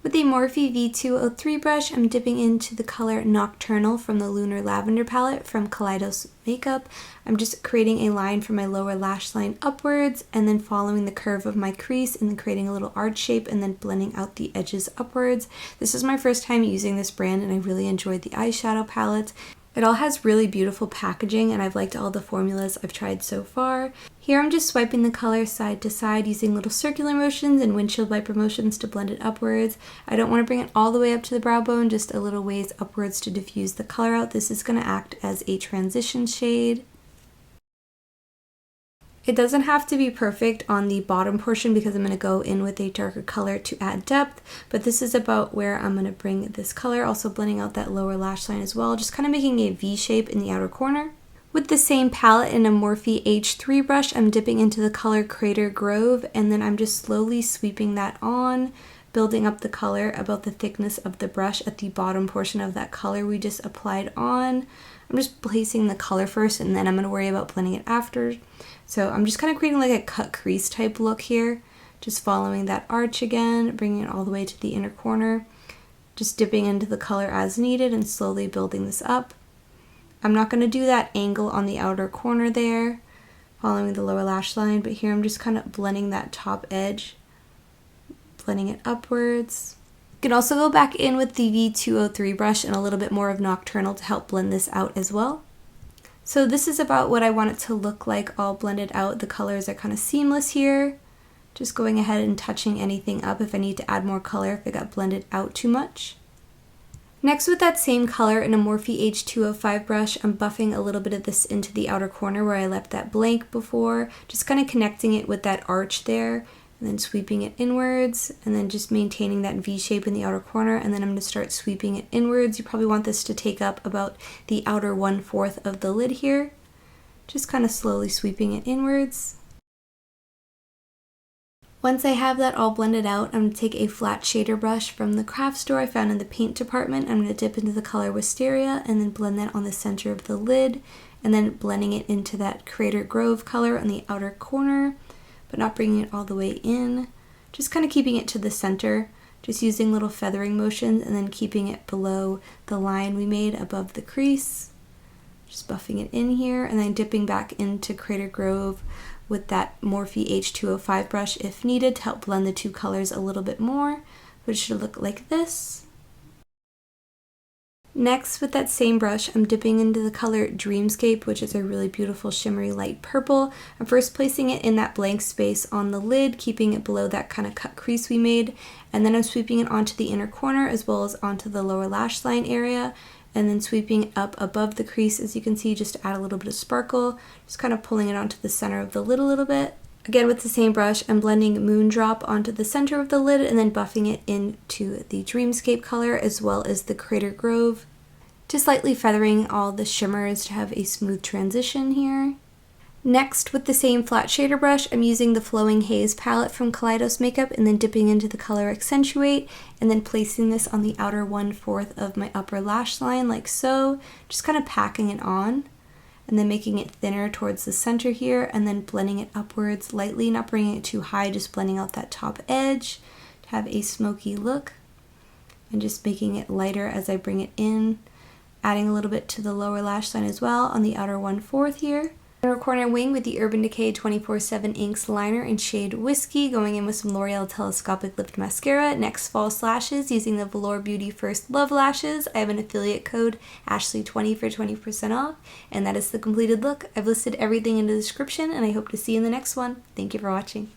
With the Morphe V203 brush, I'm dipping into the color Nocturnal from the Lunar Lavender palette from Kaleidos Makeup. I'm just creating a line from my lower lash line upwards and then following the curve of my crease and then creating a little arch shape and then blending out the edges upwards. This is my first time using this brand and I really enjoyed the eyeshadow palette. It all has really beautiful packaging and I've liked all the formulas I've tried so far. Here I'm just swiping the color side to side using little circular motions and windshield wiper motions to blend it upwards. I don't want to bring it all the way up to the brow bone, just a little ways upwards to diffuse the color out. This is going to act as a transition shade. It doesn't have to be perfect on the bottom portion because I'm going to go in with a darker color to add depth, but this is about where I'm going to bring this color, also blending out that lower lash line as well, just kind of making a V shape in the outer corner. With the same palette in a Morphe H3 brush, I'm dipping into the color Crater Grove and then I'm just slowly sweeping that on, building up the color about the thickness of the brush at the bottom portion of that color we just applied on. I'm just placing the color first and then I'm going to worry about blending it after. So I'm just kind of creating like a cut crease type look here, just following that arch again, bringing it all the way to the inner corner, just dipping into the color as needed and slowly building this up. I'm not going to do that angle on the outer corner there, following the lower lash line, but here I'm just kind of blending that top edge, blending it upwards. You can also go back in with the V203 brush and a little bit more of Nocturnal to help blend this out as well. So this is about what I want it to look like all blended out. The colors are kind of seamless here. Just going ahead and touching anything up if I need to add more color if it got blended out too much. Next, with that same color in a Morphe H205 brush, I'm buffing a little bit of this into the outer corner where I left that blank before, just kind of connecting it with that arch there, and then sweeping it inwards, and then just maintaining that V shape in the outer corner, and then I'm going to start sweeping it inwards. You probably want this to take up about the outer 1/4 of the lid here. Just kind of slowly sweeping it inwards. Once I have that all blended out, I'm going to take a flat shader brush from the craft store I found in the paint department. I'm going to dip into the color Wisteria and then blend that on the center of the lid, and then blending it into that Crater Grove color on the outer corner, but not bringing it all the way in. Just kind of keeping it to the center, just using little feathering motions and then keeping it below the line we made above the crease. Just buffing it in here and then dipping back into Crater Grove with that Morphe H205 brush if needed to help blend the two colors a little bit more, but it should look like this. Next, with that same brush, I'm dipping into the color Dreamscape, which is a really beautiful shimmery light purple. I'm first placing it in that blank space on the lid, keeping it below that kind of cut crease we made, and then I'm sweeping it onto the inner corner as well as onto the lower lash line area, and then sweeping it up above the crease, as you can see, just to add a little bit of sparkle, just kind of pulling it onto the center of the lid a little bit. Again, with the same brush, I'm blending Moondrop onto the center of the lid and then buffing it into the Dreamscape color as well as the Crater Grove. Just lightly feathering all the shimmers to have a smooth transition here. Next, with the same flat shader brush, I'm using the Flowing Haze palette from Kaleidos Makeup and then dipping into the color Accentuate and then placing this on the outer 1/4 of my upper lash line like so, just kind of packing it on and then making it thinner towards the center here and then blending it upwards lightly, not bringing it too high, just blending out that top edge to have a smoky look and just making it lighter as I bring it in, adding a little bit to the lower lash line as well on the outer 1/4 here. Inner corner wing with the Urban Decay 24/7 Inks liner in shade Whiskey, going in with some L'Oreal Telescopic Lift Mascara. Next, false lashes using the Velour Beauty First Love Lashes. I have an affiliate code, Ashley20 for 20% off, and that is the completed look. I've listed everything in the description, and I hope to see you in the next one. Thank you for watching.